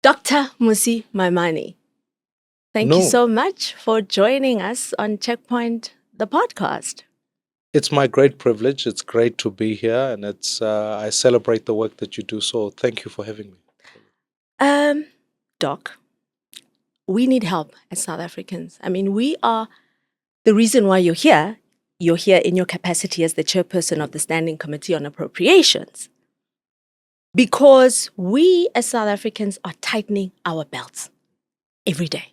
Dr Mmusi Maimane, thank you so much for joining us on CheckPoint, the podcast. It's my great privilege. It's great to be here, and I celebrate the work that you do. So thank you for having me. Doc, we need help as South Africans. I mean, we are the reason why you're here. You're here in your capacity as the chairperson of the Standing Committee on Appropriations. Because we as South Africans are tightening our belts every day.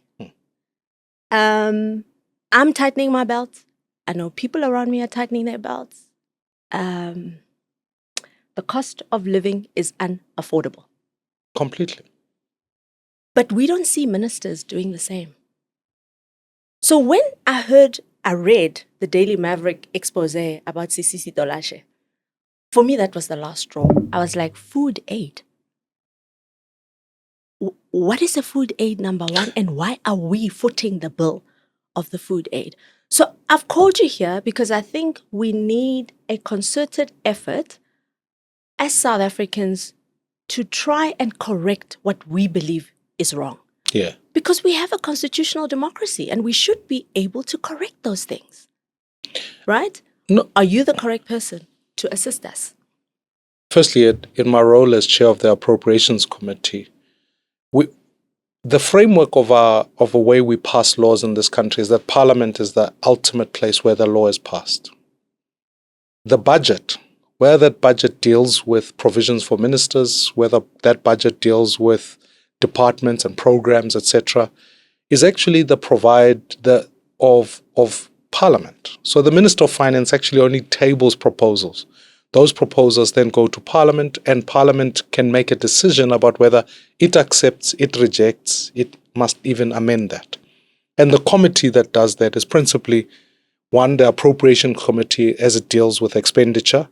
I'm tightening my belt. I know people around me are tightening their belts. The cost of living is unaffordable. Completely. But we don't see ministers doing the same. So when I read the Daily Maverick expose about Sisisi Dolashe, for me, that was the last straw. I was like, food aid. What is a food aid, number one, and why are we footing the bill of the food aid? So I've called you here because I think we need a concerted effort as South Africans to try and correct what we believe is wrong. Yeah. Because we have a constitutional democracy and we should be able to correct those things. Right? No. Are you the correct person to assist us? Firstly, in my role as chair of the Appropriations Committee, the framework of a way we pass laws in this country is that Parliament is the ultimate place where the law is passed. The budget, where that budget deals with provisions for ministers, whether that budget deals with departments and programs, etc., is actually of Parliament. So the Minister of Finance actually only tables proposals. Those proposals then go to Parliament, and Parliament can make a decision about whether it accepts, it rejects, it must even amend that. And the committee that does that is principally, one, the Appropriation Committee as it deals with expenditure,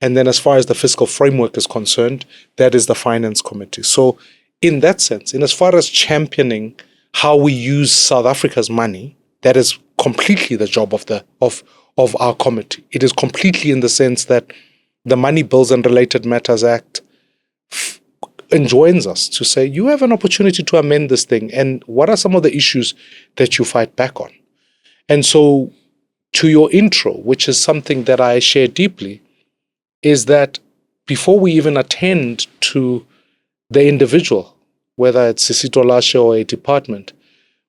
and then as far as the fiscal framework is concerned, that is the Finance Committee. So in that sense, in as far as championing how we use South Africa's money, that is completely the job of our committee. It is completely in the sense that the Money Bills and Related Matters Act enjoins us to say, you have an opportunity to amend this thing, and what are some of the issues that you fight back on? And so to your intro, which is something that I share deeply, is that before we even attend to the individual, whether it's Sisito Lashe or a department,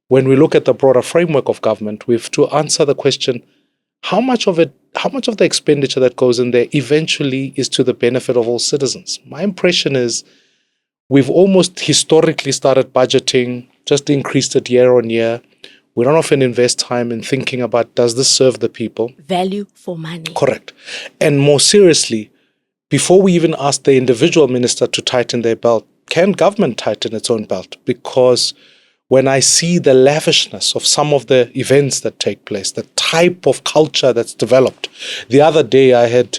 when we look at the broader framework of government, we have to answer the question, how much of the expenditure that goes in there eventually is to the benefit of all citizens? My impression is we've almost historically started budgeting, just increased it year on year. We don't often invest time in thinking about, does this serve the people? Value for money. Correct. And more seriously, before we even ask the individual minister to tighten their belt, can government tighten its own belt? Because when I see the lavishness of some of the events that take place, the type of culture that's developed. The other day, I had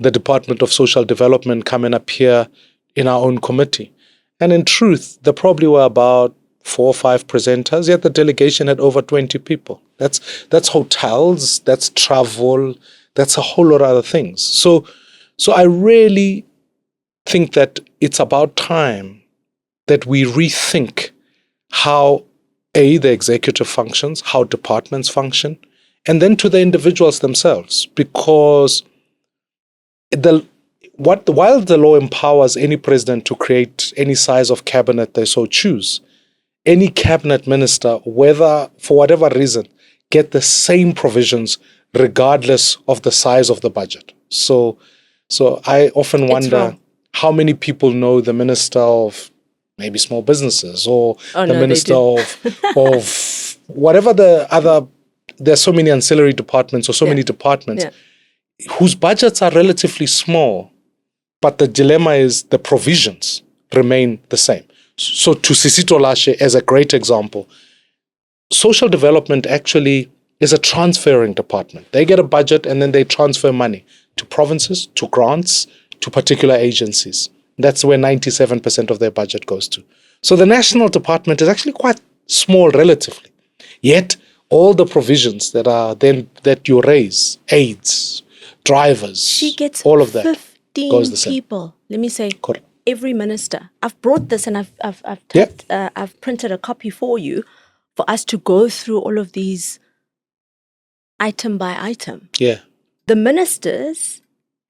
the Department of Social Development come and appear in our own committee. And in truth, there probably were about 4 or 5 presenters, yet the delegation had over 20 people. That's hotels, that's travel, that's a whole lot of other things. So I really think that it's about time that we rethink how, the executive functions, how departments function, and then to the individuals themselves. Because while the law empowers any president to create any size of cabinet they so choose, any cabinet minister, whether for whatever reason, get the same provisions regardless of the size of the budget. So I often wonder how many people know the minister of maybe small businesses or minister of whatever the other. There's so many ancillary departments or so many departments whose budgets are relatively small, but the dilemma is the provisions remain the same. So to Sisito Lashe as a great example, social development actually is a transferring department. They get a budget and then they transfer money to provinces, to grants, to particular agencies. That's where 97% of their budget goes to. So the national department is actually quite small relatively. Yet all the provisions that you raise, aids, drivers, she gets all of that 15 goes the same. people. Let me say, Correct. every minister. I've brought this and I've printed a copy for you for us to go through all of these item by item. Yeah. The ministers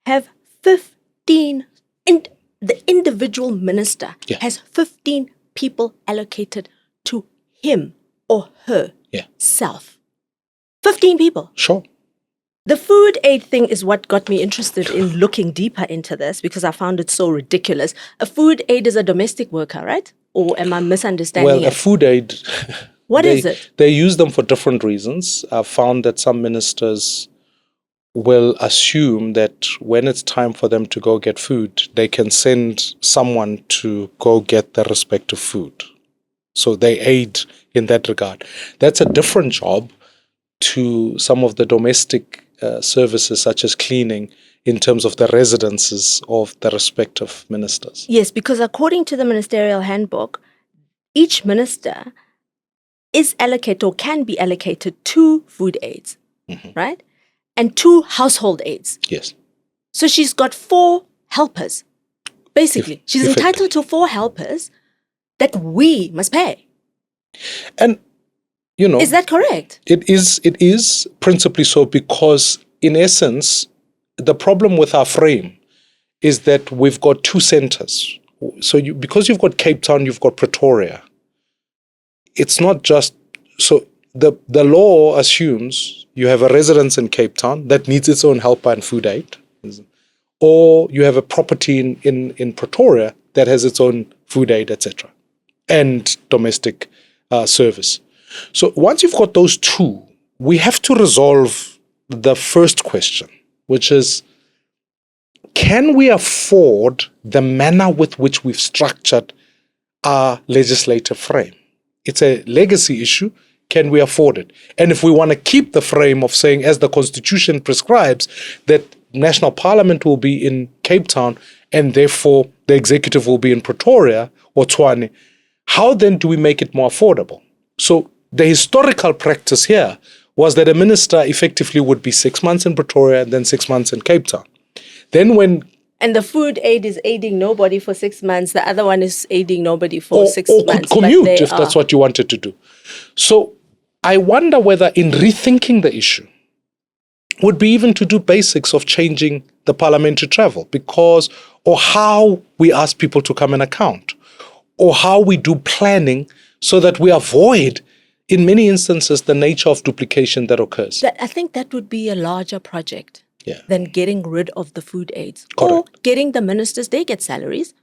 have 15, the individual minister has 15 people allocated to him or her self. 15 people. Sure. The food aid thing is what got me interested in looking deeper into this because I found it so ridiculous. A food aid is a domestic worker, right? Or am I misunderstanding it? Well, a food aid... What is it? They use them for different reasons. I've found that some ministers will assume that when it's time for them to go get food, they can send someone to go get the respective food. So they aid in that regard. That's a different job to some of the domestic services such as cleaning in terms of the residences of the respective ministers. Yes, because according to the ministerial handbook, each minister is allocated or can be allocated 2 food aids, right? And 2 household aids. Yes. So she's got 4 helpers. Basically, she's entitled to 4 helpers that we must pay. And, you know... Is that correct? It is principally so because, in essence, the problem with our frame is that we've got 2 centers. So because you've got Cape Town, you've got Pretoria. It's not just... So the law assumes you have a residence in Cape Town that needs its own helper and food aid. Or you have a property in Pretoria that has its own food aid, etc. And domestic service. So once you've got those 2, we have to resolve the first question, which is, can we afford the manner with which we've structured our legislative frame? It's a legacy issue. Can we afford it? And if we want to keep the frame of saying, as the Constitution prescribes, that National Parliament will be in Cape Town and therefore the executive will be in Pretoria or Tshwane, how then do we make it more affordable? So the historical practice here was that a minister effectively would be 6 months in Pretoria and then 6 months in Cape Town. Then when... And the food aid is aiding nobody for 6 months. The other one is aiding nobody for 6 months. Or could commute if that's what you wanted to do. So I wonder whether in rethinking the issue would be even to do basics of changing the parliamentary travel because, or how we ask people to come and account, or how we do planning so that we avoid, in many instances, the nature of duplication that occurs. I think that would be a larger project than getting rid of the food aids. Correct. Or getting the ministers, they get salaries.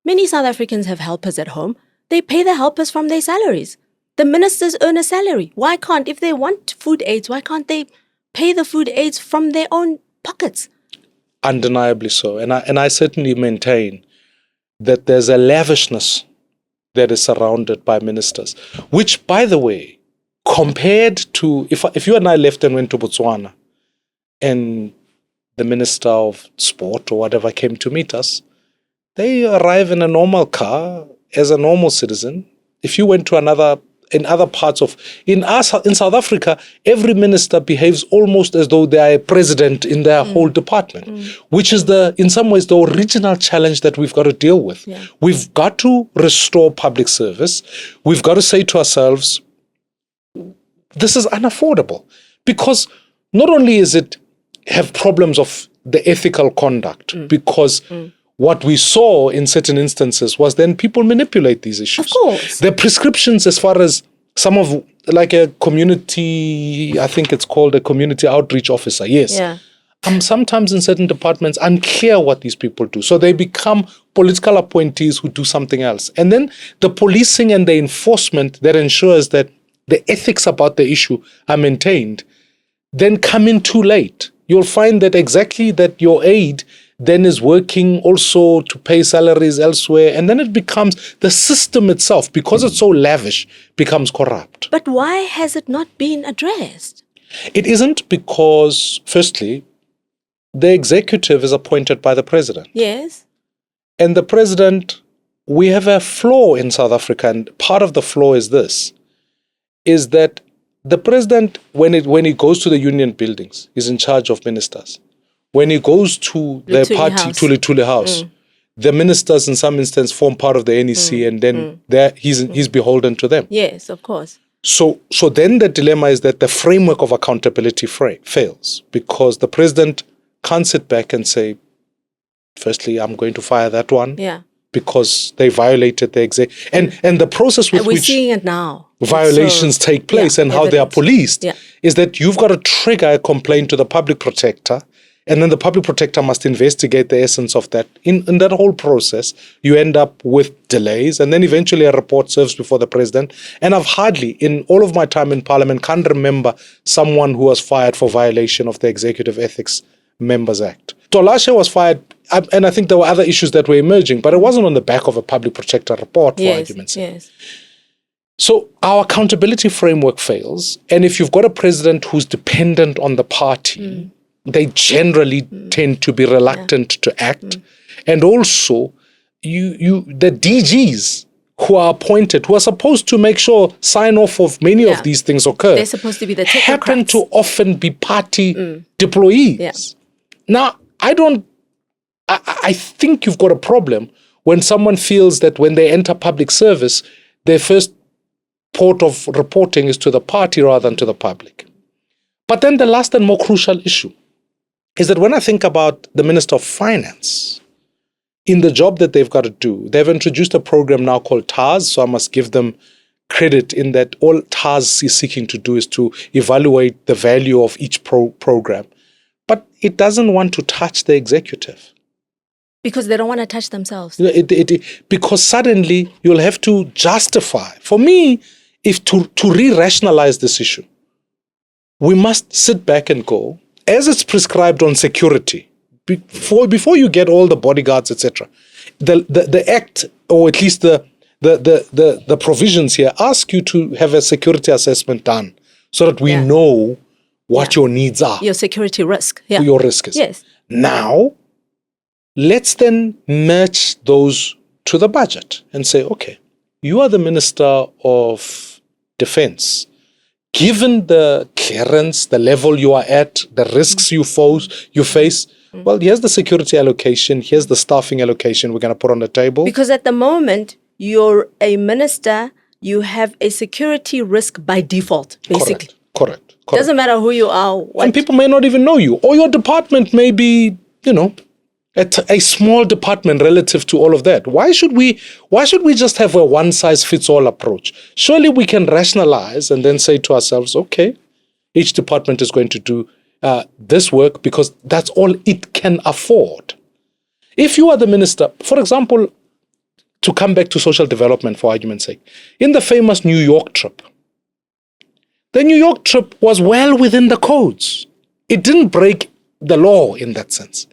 Many South Africans have helpers at home. They pay the helpers from their salaries. The ministers earn a salary. Why can't, if they want food aids, why can't they pay the food aids from their own pockets? Undeniably so. And I certainly maintain that there's a lavishness that is surrounded by ministers, which, by the way, compared to, if you and I left and went to Botswana and the Minister of Sport or whatever came to meet us, they arrive in a normal car as a normal citizen. If you went to in South Africa, every minister behaves almost as though they are a president in their whole department, which is in some ways the original challenge that we've got to deal with. Yeah. We've got to restore public service. We've got to say to ourselves, this is unaffordable, because not only is it have problems of the ethical conduct, because what we saw in certain instances was then people manipulate these issues. Of course. The prescriptions as far as some of, like a community, I think it's called a community outreach officer, yes. Yeah. Sometimes in certain departments, unclear what these people do. So they become political appointees who do something else. And then the policing and the enforcement that ensures that the ethics about the issue are maintained then come in too late. You'll find that exactly that your aid then is working also to pay salaries elsewhere. And then it becomes the system itself, because it's so lavish, becomes corrupt. But why has it not been addressed? It isn't because, firstly, the executive is appointed by the president. Yes. And the president, we have a flaw in South Africa, and part of the flaw is this, is that the president, when he goes to the union buildings, is in charge of ministers. When he goes to the party, to Lutuli House, the ministers in some instance form part of the NEC, and then he's beholden to them. Yes, of course. So then the dilemma is that the framework of accountability fails, because the president can't sit back and say, firstly, I'm going to fire that one. Yeah. Because they violated the and the process with we're which seeing it now. violations take place and how they are policed is that you've got to trigger a complaint to the public protector, and then the public protector must investigate the essence of that. In that whole process, you end up with delays, and then eventually a report serves before the president. And I've hardly, in all of my time in Parliament, can't remember someone who was fired for violation of the Executive Ethics Members Act. Tolashe was fired, and I think there were other issues that were emerging, but it wasn't on the back of a public protector report, for argument's sake. Yes. So our accountability framework fails, and if you've got a president who's dependent on the party, they generally tend to be reluctant to act. And also, the DGs who are appointed, who are supposed to make sure sign off of many of these things occur, they're supposed to be the technocrats, happen to often be party deployees. Yeah. Now, I think you've got a problem when someone feels that when they enter public service, their first port of reporting is to the party rather than to the public. But then the last and more crucial issue is that when I think about the Minister of Finance, in the job that they've got to do, they've introduced a program now called TARS, so I must give them credit in that all TARS is seeking to do is to evaluate the value of each program. But it doesn't want to touch the executive. Because they don't want to touch themselves. Because suddenly you'll have to justify. For me, if to re-rationalize this issue, we must sit back and go, as it's prescribed on security, before you get all the bodyguards, etc., the act, or at least the provisions here, ask you to have a security assessment done so that we know what your needs are. Your security risk. Yeah. Your risk is. Yes. Now, let's then match those to the budget and say, okay, you are the Minister of Defense. Given the clearance, the level you are at, the risks you face, well, here's the security allocation, here's the staffing allocation we're going to put on the table. Because at the moment, you're a minister, you have a security risk by default, basically. Correct. Doesn't matter who you are. And people may not even know you. Or your department may be, a small department relative to all of that. Why should we just have a one-size-fits-all approach? Surely we can rationalize and then say to ourselves, okay, each department is going to do this work because that's all it can afford. If you are the minister, for example, to come back to social development for argument's sake, in the famous New York trip, the New York trip was well within the codes. It didn't break the law in that sense.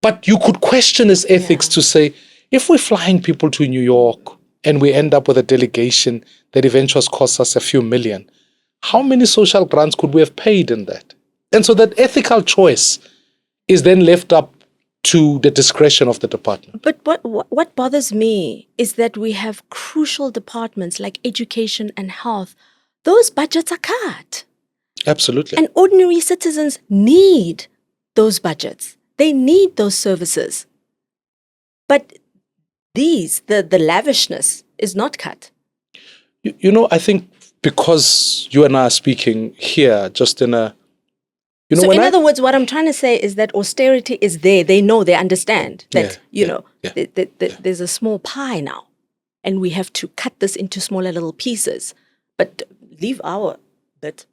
But you could question his ethics to say, if we're flying people to New York and we end up with a delegation that eventually costs us a few million, how many social grants could we have paid in that? And so that ethical choice is then left up to the discretion of the department. But what bothers me is that we have crucial departments like education and health. Those budgets are cut. Absolutely. And ordinary citizens need those budgets. They need those services. But the lavishness is not cut. I think because you and I are speaking here just in a... So in other words, what I'm trying to say is that austerity is there. They know, they understand that, there's a small pie now. And we have to cut this into smaller little pieces. But leave our bit,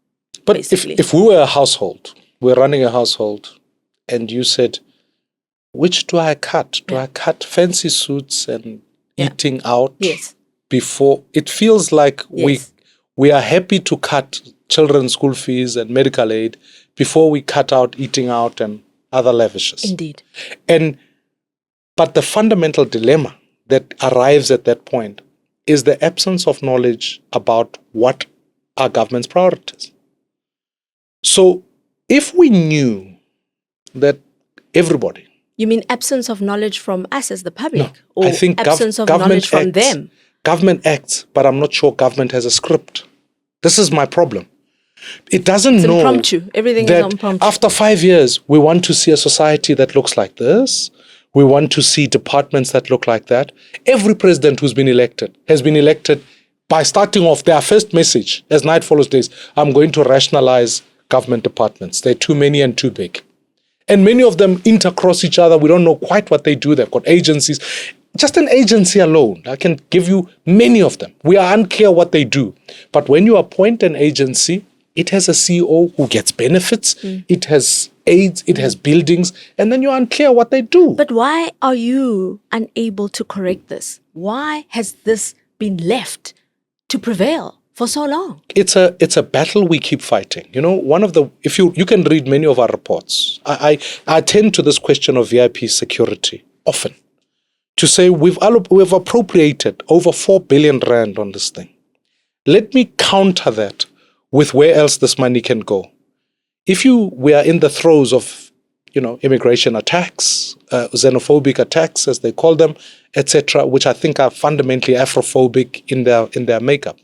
But basically. if we were a household, we're running a household, and you said, which do I cut? Do I cut fancy suits and eating out? Yes. Before it feels like we are happy to cut children's school fees and medical aid before we cut out eating out and other lavishes. Indeed. But the fundamental dilemma that arrives at that point is the absence of knowledge about what are government's priorities. So if we knew that everybody... You mean absence of knowledge from us as the public? No, or I think absence of knowledge from them? Government acts, but I'm not sure government has a script. This is my problem. It doesn't It's know impromptu. Everything is that impromptu. after 5 years, we want to see a society that looks like this. We want to see departments that look like that. Every president who's been elected has been elected by starting off their first message, as night follows days, I'm going to rationalize government departments. They're too many and too big. And many of them intercross each other. We don't know quite what they do. They've got agencies. Just an agency alone, I can give you many of them. We are unclear what they do. But when you appoint an agency, it has a CEO who gets benefits. It has aids, it has buildings, and then you're unclear what they do. But why are you unable to correct this? Why has this been left to prevail for so long? It's a battle we keep fighting. You know, one of the, if you can read many of our reports, I attend to this question of VIP security often to say we've appropriated over 4 billion rand on this thing. Let me counter that with where else this money can go. If we are in the throes of, immigration attacks, xenophobic attacks, as they call them, etc., which I think are fundamentally Afrophobic in their makeup.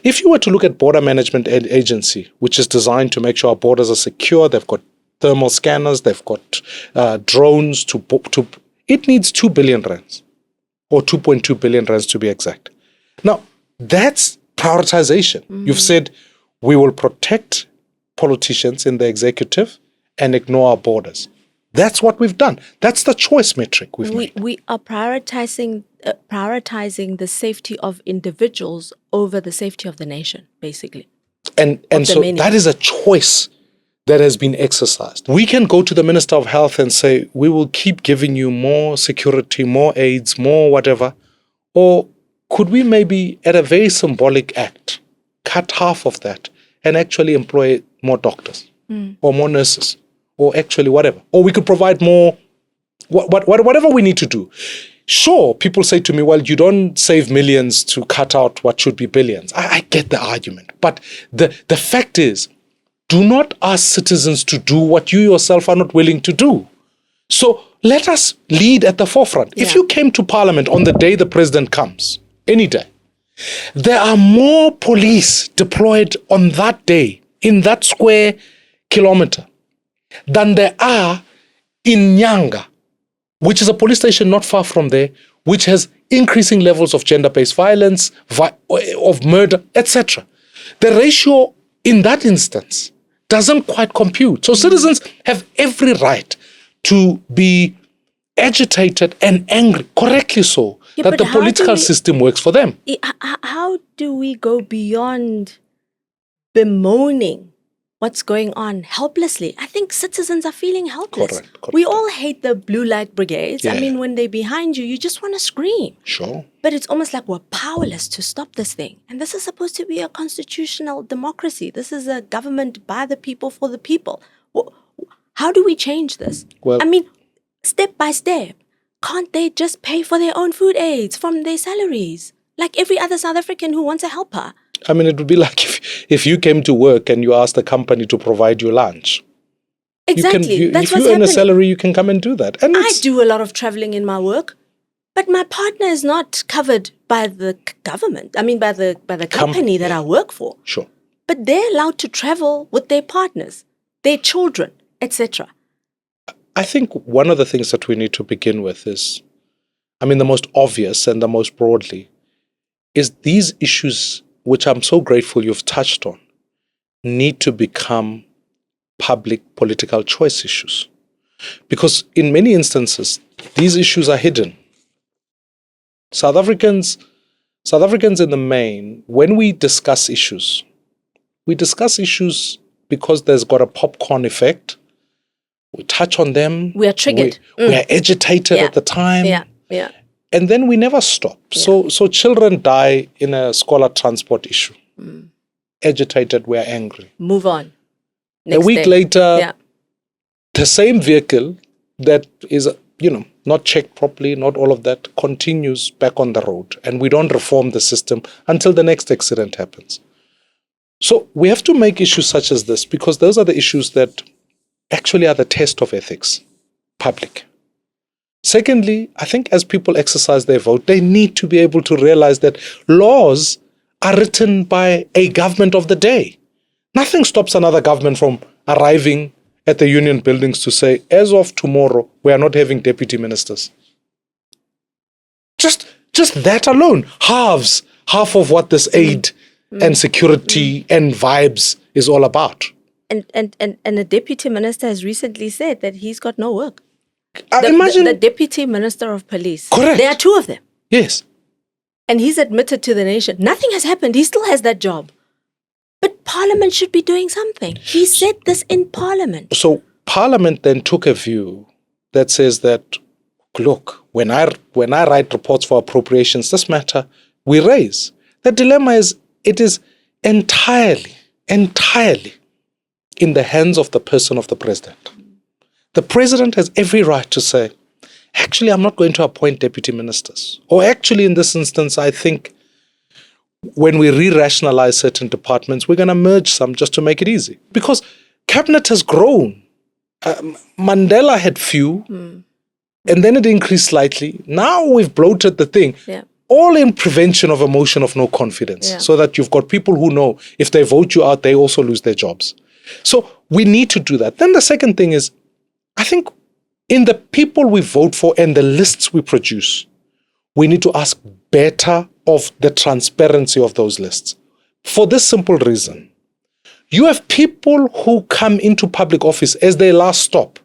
If you were to look at Border Management Agency, which is designed to make sure our borders are secure, they've got thermal scanners, they've got drones it needs 2 billion rands, or 2.2 billion rands to be exact. Now, that's prioritization. You've said we will protect politicians in the executive and ignore our borders. That's what we've done. That's the choice metric we've made. We are prioritizing the safety of individuals over the safety of the nation, basically. And so that is a choice that has been exercised. We can go to the Minister of Health and say, we will keep giving you more security, more aids, more whatever. Or could we maybe, at a very symbolic act, cut half of that and actually employ more doctors or more nurses or actually whatever? Or we could provide more, whatever we need to do. Sure, people say to me, well, you don't save millions to cut out what should be billions. I get the argument. But the fact is, do not ask citizens to do what you yourself are not willing to do. So let us lead at the forefront. Yeah. If you came to Parliament on the day the president comes, any day, there are more police deployed on that day, in that square kilometer, than there are in Nyanga, which is a police station not far from there, which has increasing levels of gender-based violence, of murder, etc. The ratio in that instance doesn't quite compute. So citizens have every right to be agitated and angry, correctly so, that the political system works for them. How do we go beyond bemoaning what's going on helplessly? I think citizens are feeling helpless. Correct. We all hate the blue light brigades. Yeah. I mean, when they're behind you, you just want to scream. Sure. But it's almost like we're powerless to stop this thing. And this is supposed to be a constitutional democracy. This is a government by the people, for the people. How do we change this? Well, I mean, step by step. Can't they just pay for their own food aids from their salaries? Like every other South African who wants a helper. I mean, it would be like if you came to work and you asked the company to provide you lunch. Exactly. That's what's if you earn a salary, you can come and do that. And I do a lot of traveling in my work, but my partner is not covered by the government. I mean, by the company that I work for. Sure. But they're allowed to travel with their partners, their children, etc. I think one of the things that we need to begin with is, I mean, the most obvious and the most broadly, is these issues, which I'm so grateful you've touched on, need to become public political choice issues. Because in many instances, these issues are hidden. South Africans in the main, when we discuss issues because there's got a popcorn effect. We touch on them. We are triggered. We are agitated at the time. Yeah. And then we never stop. Yeah. So children die in a scholar transport issue. Agitated, we are angry. Move on. A week later, the same vehicle that is, not checked properly, not all of that, continues back on the road. And we don't reform the system until the next accident happens. So we have to make issues such as this, because those are the issues that actually are the test of ethics, public. Secondly, I think as people exercise their vote, they need to be able to realize that laws are written by a government of the day. Nothing stops another government from arriving at the union buildings to say, as of tomorrow, we are not having deputy ministers. Just that alone half of what this aid and security and vibes is all about. And a deputy minister has recently said that he's got no work. Imagine the deputy minister of police. Correct. There are two of them. Yes. And he's admitted to the nation, nothing has happened. He still has that job. But Parliament should be doing something. He said this in Parliament. So Parliament then took a view that says that, look, when I write reports for appropriations, this matter we raise. The dilemma is it is entirely in the hands of the person of the president. The president has every right to say, actually, I'm not going to appoint deputy ministers. Or actually, in this instance, I think when we re-rationalize certain departments, we're going to merge some just to make it easy. Because cabinet has grown. Mandela had few, and then it increased slightly. Now we've bloated the thing. Yeah. All in prevention of a motion of no confidence. Yeah. So that you've got people who know if they vote you out, they also lose their jobs. So we need to do that. Then the second thing is, I think in the people we vote for and the lists we produce, we need to ask better of the transparency of those lists. For this simple reason, you have people who come into public office as their last stop.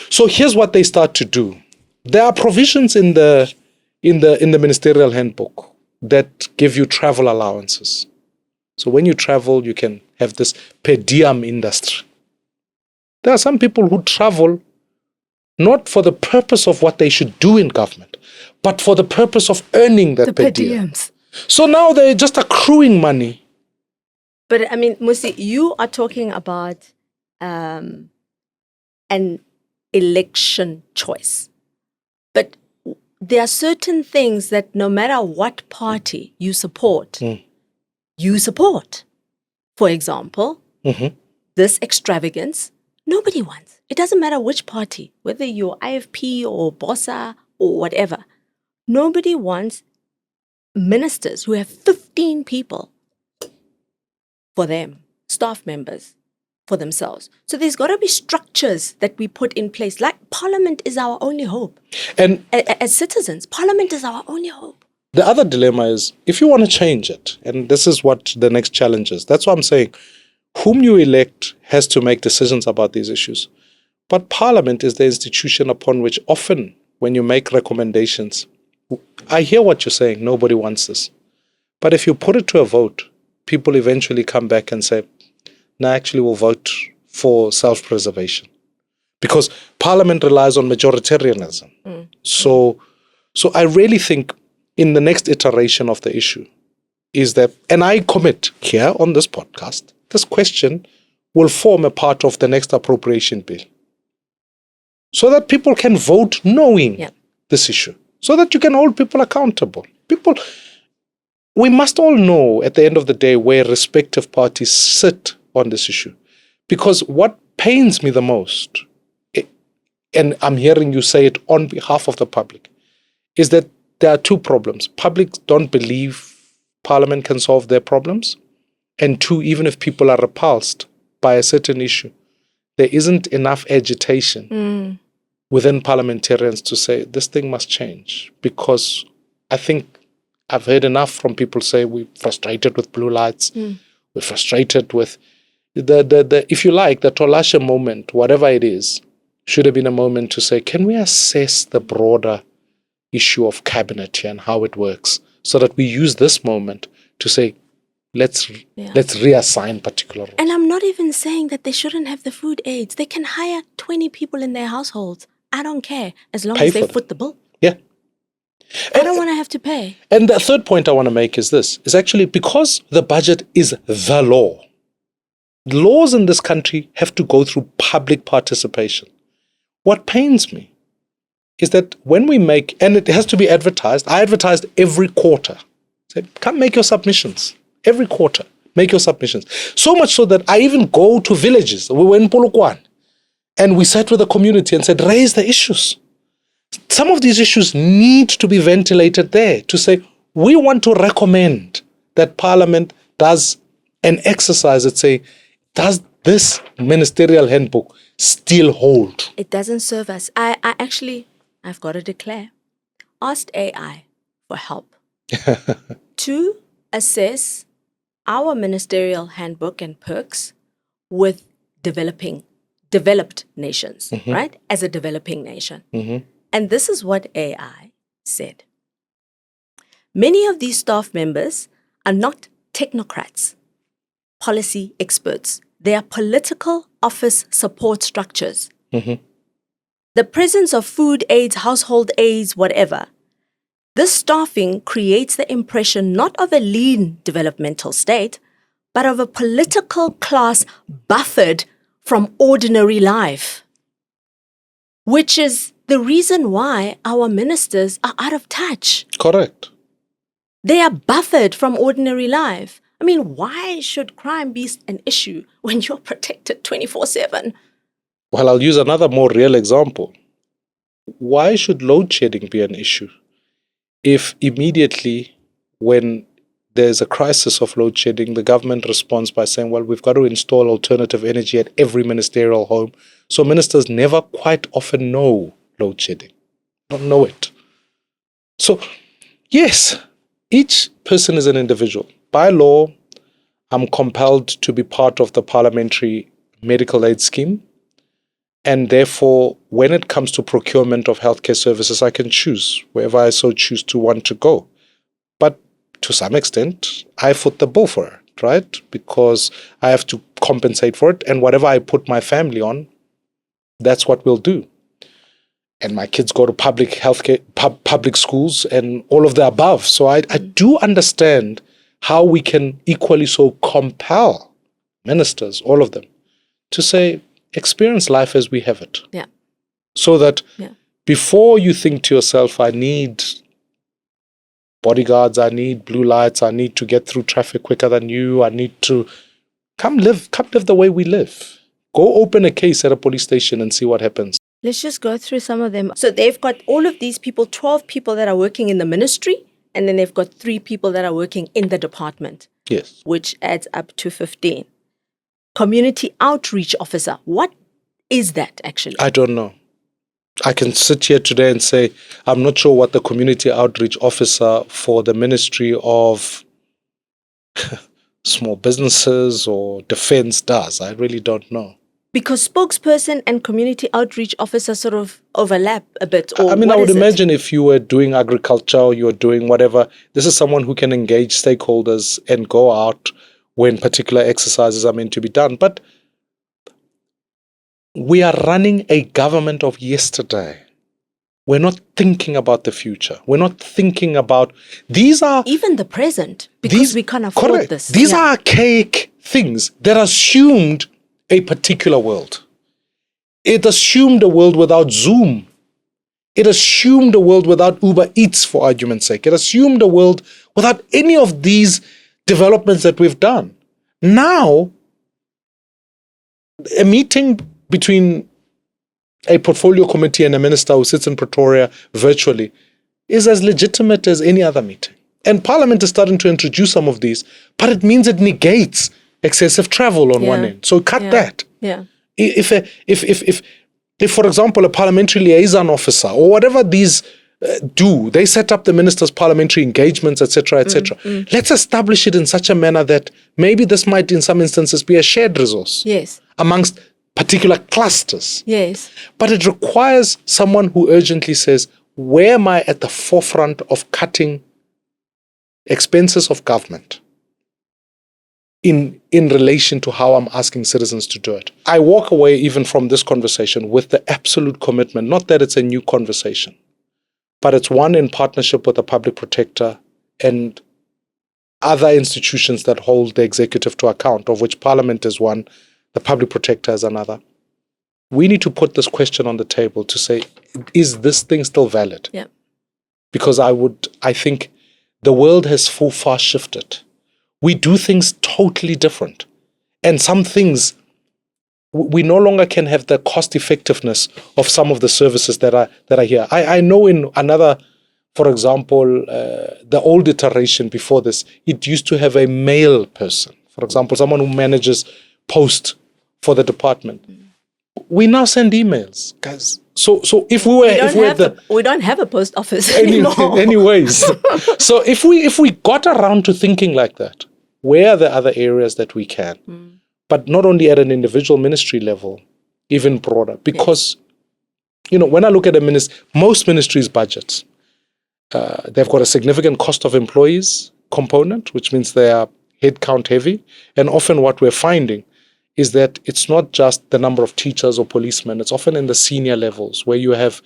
So here's what they start to do. There are provisions in the ministerial handbook that give you travel allowances. So when you travel, you can have this per diem industry. There are some people who travel not for the purpose of what they should do in government, but for the purpose of earning that per diem. So now they're just accruing money. But I mean, Mmusi, you are talking about an election choice. But there are certain things that no matter what party you support, you support. For example, this extravagance, nobody wants. It doesn't matter which party, whether you're IFP or BOSA or whatever. Nobody wants ministers who have 15 people for them, staff members for themselves. So there's got to be structures that we put in place. Like Parliament is our only hope. And as citizens, Parliament is our only hope. The other dilemma is, if you want to change it, and this is what the next challenge is, that's what I'm saying, whom you elect has to make decisions about these issues. But Parliament is the institution upon which often, when you make recommendations, I hear what you're saying, nobody wants this. But if you put it to a vote, people eventually come back and say, no, actually we'll vote for self-preservation. Because Parliament relies on majoritarianism. So I really think in the next iteration of the issue is that, and I commit here on this podcast, this question will form a part of the next appropriation bill. So that people can vote knowing this issue. So that you can hold people accountable. We must all know at the end of the day where respective parties sit on this issue. Because what pains me the most, and I'm hearing you say it on behalf of the public, is that there are two problems. Public don't believe Parliament can solve their problems. And two, even if people are repulsed by a certain issue, there isn't enough agitation within parliamentarians to say this thing must change. Because I think I've heard enough from people say we're frustrated with blue lights. We're frustrated with the if you like, the Tolashe moment, whatever it is, should have been a moment to say, can we assess the broader issue of cabinet here and how it works, so that we use this moment to say, let's reassign particular roles. And I'm not even saying that they shouldn't have the food aids. They can hire 20 people in their households. I don't care, as long as they foot the bill. Yeah. I don't want to have to pay. And the third point I want to make is this, is actually because the budget is the law. Laws in this country have to go through public participation. What pains me is that when we make, and it has to be advertised, I advertised every quarter. Say, come make your submissions. Every quarter, make your submissions. So much so that I even go to villages. We were in Polokwane and we sat with the community and said, raise the issues. Some of these issues need to be ventilated there to say, we want to recommend that Parliament does an exercise that say, does this ministerial handbook still hold. It doesn't serve us. I've got to declare, asked AI for help to assess our ministerial handbook and perks with developed nations, right? As a developing nation. And this is what AI said. Many of these staff members are not technocrats, policy experts. They are political office support structures. The presence of food aides, household aides, whatever. This staffing creates the impression not of a lean developmental state, but of a political class buffered from ordinary life, which is the reason why our ministers are out of touch. Correct. They are buffered from ordinary life. I mean, why should crime be an issue when you're protected 24/7? Well, I'll use another more real example. Why should load shedding be an issue if immediately when there's a crisis of load shedding, the government responds by saying, well, we've got to install alternative energy at every ministerial home. So ministers never quite often know load shedding, don't know it. So, yes, each person is an individual. By law, I'm compelled to be part of the parliamentary medical aid scheme. And therefore, when it comes to procurement of healthcare services, I can choose wherever I so choose to want to go. But to some extent, I foot the bill for it, right? Because I have to compensate for it. And whatever I put my family on, that's what we'll do. And my kids go to public healthcare, public schools and all of the above. So I do understand how we can equally so compel ministers, all of them, to say, experience life as we have it. Yeah. So that before you think to yourself, I need bodyguards, I need blue lights, I need to get through traffic quicker than you, I need to come live the way we live. Go open a case at a police station and see what happens. Let's just go through some of them. So they've got all of these people, 12 people that are working in the ministry, and then they've got 3 people that are working in the department. Yes. Which adds up to 15. Community outreach officer. What is that actually? I don't know. I can sit here today and say, I'm not sure what the community outreach officer for the Ministry of Small Businesses or Defense does. I really don't know. Because spokesperson and community outreach officer sort of overlap a bit. Or I mean, I would imagine if you were doing agriculture or you were doing whatever, this is someone who can engage stakeholders and go out when particular exercises are meant to be done. But we are running a government of yesterday. We're not thinking about the future. We're not thinking about, these are... even the present, because we can't afford correct. this. These are archaic things that assumed a particular world. It assumed a world without Zoom. It assumed a world without Uber Eats, for argument's sake. It assumed a world without any of these developments that we've done. Now, a meeting between a portfolio committee and a minister who sits in Pretoria virtually is as legitimate as any other meeting. And Parliament is starting to introduce some of these, but it means it negates excessive travel on one end. So cut that. Yeah. If, for example, a parliamentary liaison officer or whatever these do, they set up the minister's parliamentary engagements, etc., etc. Let's establish it in such a manner that maybe this might, in some instances, be a shared resource. Yes. Amongst particular clusters. Yes. But it requires someone who urgently says, where am I at the forefront of cutting expenses of government in relation to how I'm asking citizens to do it? I walk away even from this conversation with the absolute commitment, not that it's a new conversation, but it's one in partnership with the public protector and other institutions that hold the executive to account, of which Parliament is one, the public protector is another. We need to put this question on the table to say, is this thing still valid? Yeah. Because I think the world has full far shifted. We do things totally different. And some things, we no longer can have the cost effectiveness of some of the services that are here. I know in another, for example, the old iteration before this, it used to have a male person. For example, someone who manages post for the department. we now send emails, guys. So if we were we don't have a post office anymore. Anyways, so if we got around to thinking like that, where are the other areas that we can? But not only at an individual ministry level, even broader. Because, when I look at most ministries' budgets, they've got a significant cost of employees component, which means they are headcount heavy. And often what we're finding is that it's not just the number of teachers or policemen. It's often in the senior levels where you have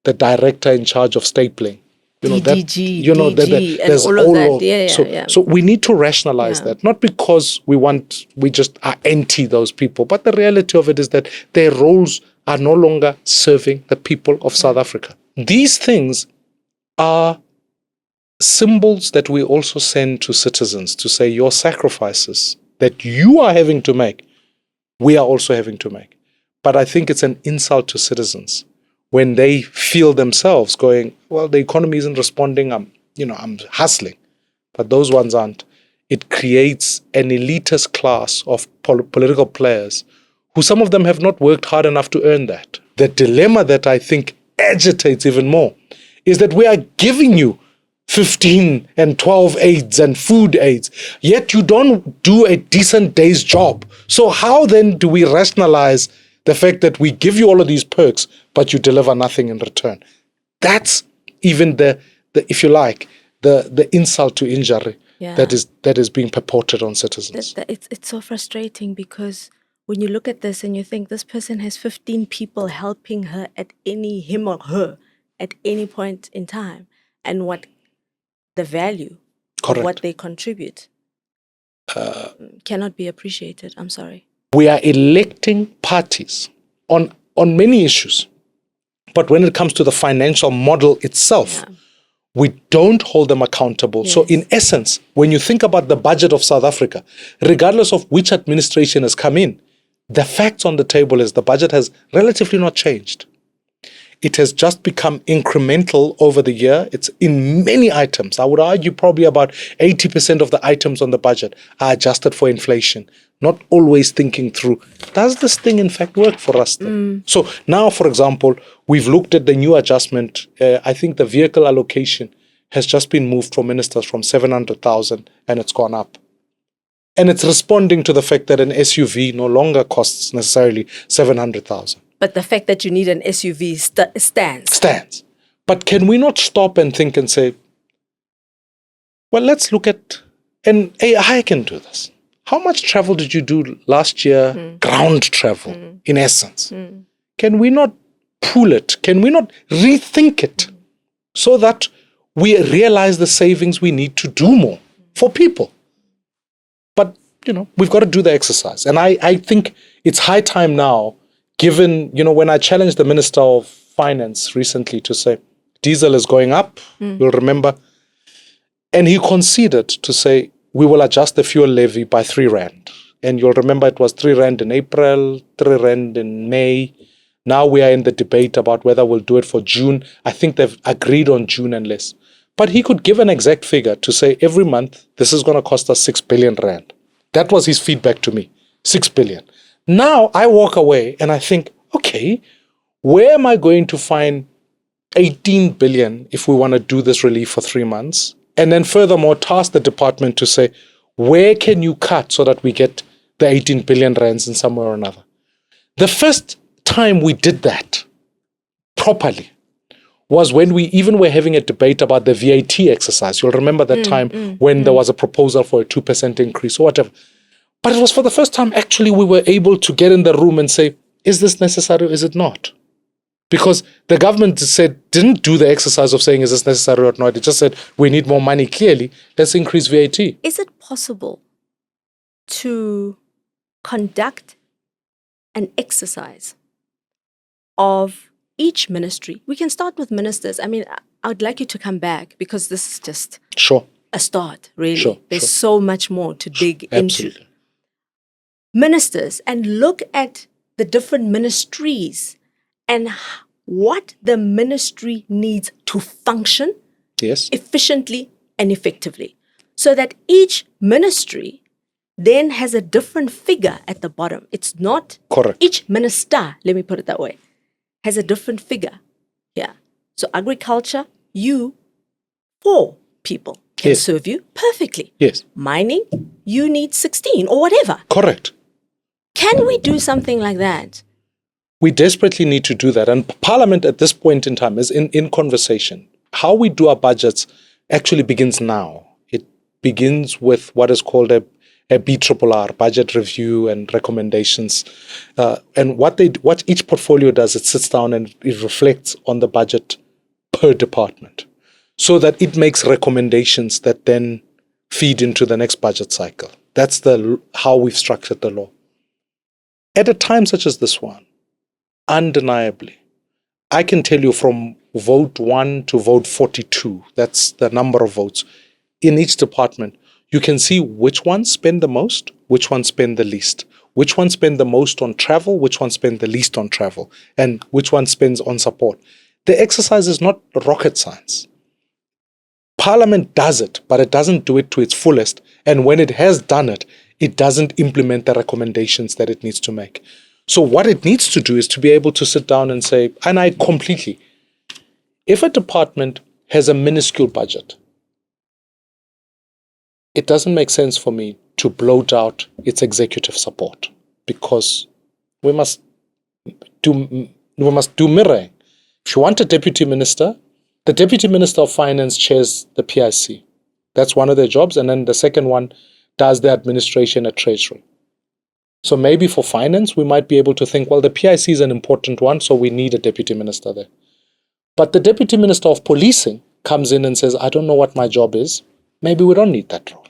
the director in charge of stapling. DG, DG, and there's all of that. So we need to rationalize that, not because we just are anti those people, but the reality of it is that their roles are no longer serving the people of South Africa. These things are symbols that we also send to citizens to say your sacrifices that you are having to make, we are also having to make. But I think it's an insult to citizens when they feel themselves going, well, the economy isn't responding, I'm hustling. But those ones aren't. It creates an elitist class of political players who some of them have not worked hard enough to earn that. The dilemma that I think agitates even more is that we are giving you 15 and 12 aids and food aids, yet you don't do a decent day's job. So how then do we rationalize the fact that we give you all of these perks, but you deliver nothing in return? That's even the if you like, the insult to injury that is being purported on citizens. It's so frustrating because when you look at this and you think this person has 15 people helping her him or her at any point in time, and what the value of what they contribute cannot be appreciated. I'm sorry. We are electing parties on many issues, but when it comes to the financial model itself, we don't hold them accountable. Yes. So in essence, when you think about the budget of South Africa, regardless of which administration has come in, the facts on the table is the budget has relatively not changed. It has just become incremental over the year. It's in many items. I would argue probably about 80% of the items on the budget are adjusted for inflation, not always thinking through, does this thing in fact work for us? So now, for example, we've looked at the new adjustment. I think the vehicle allocation has just been moved for ministers from 700,000 and it's gone up. And it's responding to the fact that an SUV no longer costs necessarily 700,000. But the fact that you need an SUV stands. Stands. But can we not stop and think and say, well, let's look at, and AI can do this. How much travel did you do last year? Ground travel, in essence. Can we not pool it? Can we not rethink it so that we realize the savings we need to do more for people? But, we've got to do the exercise. And I think it's high time now, given, when I challenged the Minister of Finance recently to say, diesel is going up, you'll remember, and he conceded to say, we will adjust the fuel levy by 3 rand. And you'll remember it was 3 rand in April, 3 rand in May. Now we are in the debate about whether we'll do it for June. I think they've agreed on June and less. But he could give an exact figure to say every month, this is going to cost us 6 billion rand. That was his feedback to me, 6 billion. Now I walk away and I think, okay, where am I going to find 18 billion if we want to do this relief for 3 months? And then furthermore, task the department to say, where can you cut so that we get the 18 billion rands in somewhere or another? The first time we did that properly was when we even were having a debate about the VAT exercise. You'll remember that time when there was a proposal for a 2% increase or whatever. But it was for the first time, actually, we were able to get in the room and say, is this necessary or is it not? Because the government didn't do the exercise of saying, is this necessary or not? It just said, we need more money. Clearly, let's increase VAT. Is it possible to conduct an exercise of each ministry? We can start with ministers. I mean, I would like you to come back because this is just a start, really. There's so much more to dig into. Ministers, and look at the different ministries and what the ministry needs to function efficiently and effectively, so that each ministry then has a different figure at the bottom. It's not Correct. each minister, let me put it that way, has a different figure here. So agriculture, 4 people can Yes. serve you perfectly. Yes. Mining, you need 16 or whatever. Correct. Can we do something like that? We desperately need to do that. And Parliament at this point in time is in conversation. How we do our budgets actually begins now. It begins with what is called a BRRR, budget review and recommendations. And what each portfolio does, it sits down and it reflects on the budget per department, so that it makes recommendations that then feed into the next budget cycle. That's how we've structured the law. At a time such as this one, undeniably, I can tell you from vote 1 to vote 42, that's the number of votes, in each department, you can see which ones spend the most, which ones spend the least, which ones spend the most on travel, which ones spend the least on travel, and which one spends on support. The exercise is not rocket science. Parliament does it, but it doesn't do it to its fullest. And when it has done it, it doesn't implement the recommendations that it needs to make. So what it needs to do is to be able to sit down and say, and I completely, if a department has a minuscule budget, it doesn't make sense for me to bloat out its executive support, because we must do mirroring. If you want a deputy minister, the deputy minister of finance chairs the PIC. That's one of their jobs. And then the second one does the administration at treasury. So maybe for finance, we might be able to think, well, the PIC is an important one, so we need a deputy minister there. But the deputy minister of policing comes in and says, I don't know what my job is. Maybe we don't need that role.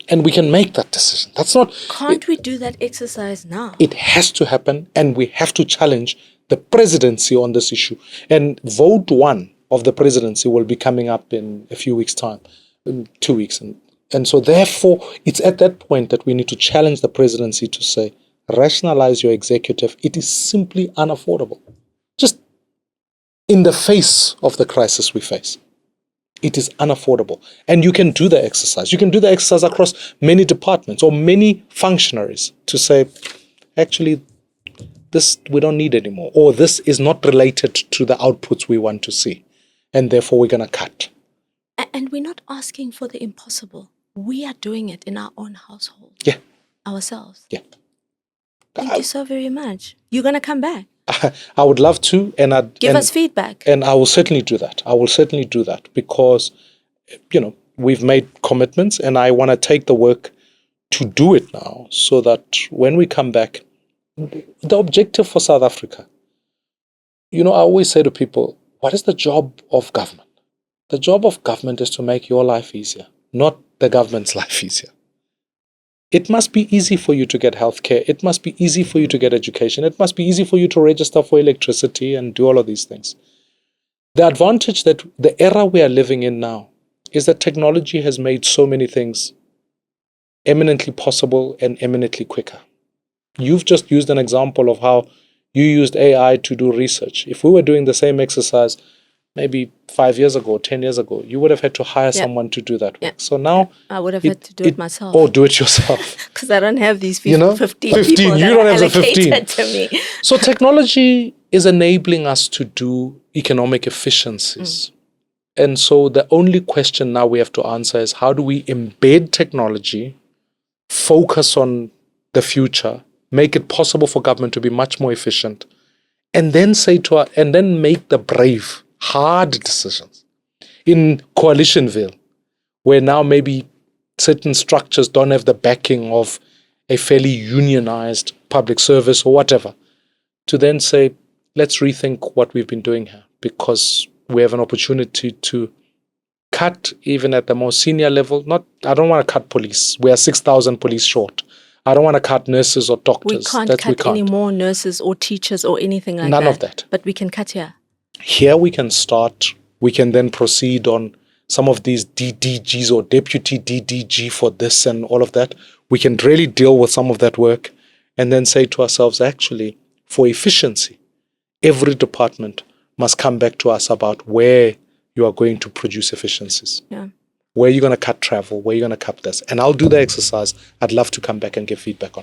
And we can make that decision. That's not... Can't we do that exercise now? It has to happen, and we have to challenge the presidency on this issue. And vote 1 of the presidency will be coming up in a few weeks' time, in 2 weeks. And so therefore, it's at that point that we need to challenge the presidency to say, rationalize your executive. It is simply unaffordable. Just in the face of the crisis we face. It is unaffordable. And you can do the exercise. You can do the exercise across many departments or many functionaries to say, actually, this we don't need anymore. Or this is not related to the outputs we want to see. And therefore, we're going to cut. And we're not asking for the impossible. We are doing it in our own household. Yeah. Ourselves. Yeah. Thank you so very much. You're going to come back. I would love to, and give us feedback. And I will certainly do that. I will certainly do that because, we've made commitments, and I want to take the work to do it now, so that when we come back, the objective for South Africa. I always say to people, what is the job of government? The job of government is to make your life easier, not the government's life easier. It must be easy for you to get healthcare. It must be easy for you to get education. It must be easy for you to register for electricity and do all of these things. The advantage that the era we are living in now is that technology has made so many things eminently possible and eminently quicker. You've just used an example of how you used AI to do research. If we were doing the same exercise maybe 5 years ago, 10 years ago, you would have had to hire someone to do that work. So now I would have had to do it myself. Or do it yourself. Because I don't have these 15 people you that don't are have the 15. allocated to me. So technology is enabling us to do economic efficiencies. And so the only question now we have to answer is, how do we embed technology, focus on the future, make it possible for government to be much more efficient, and then make the brave, hard decisions. In Coalitionville, where now maybe certain structures don't have the backing of a fairly unionized public service or whatever, to then say, let's rethink what we've been doing here, because we have an opportunity to cut even at the most senior level. I don't want to cut police. We are 6,000 police short. I don't want to cut nurses or doctors. We can't cut any more nurses or teachers or anything like that. None of that. But we can cut here. Here we can start. We can then proceed on some of these DDGs or deputy DDG for this and all of that. We can really deal with some of that work and then say to ourselves, actually, for efficiency, every department must come back to us about where you are going to produce efficiencies. Yeah. where you're going to cut travel, where you're going to cut this. And I'll do the exercise. I'd love to come back and give feedback on it.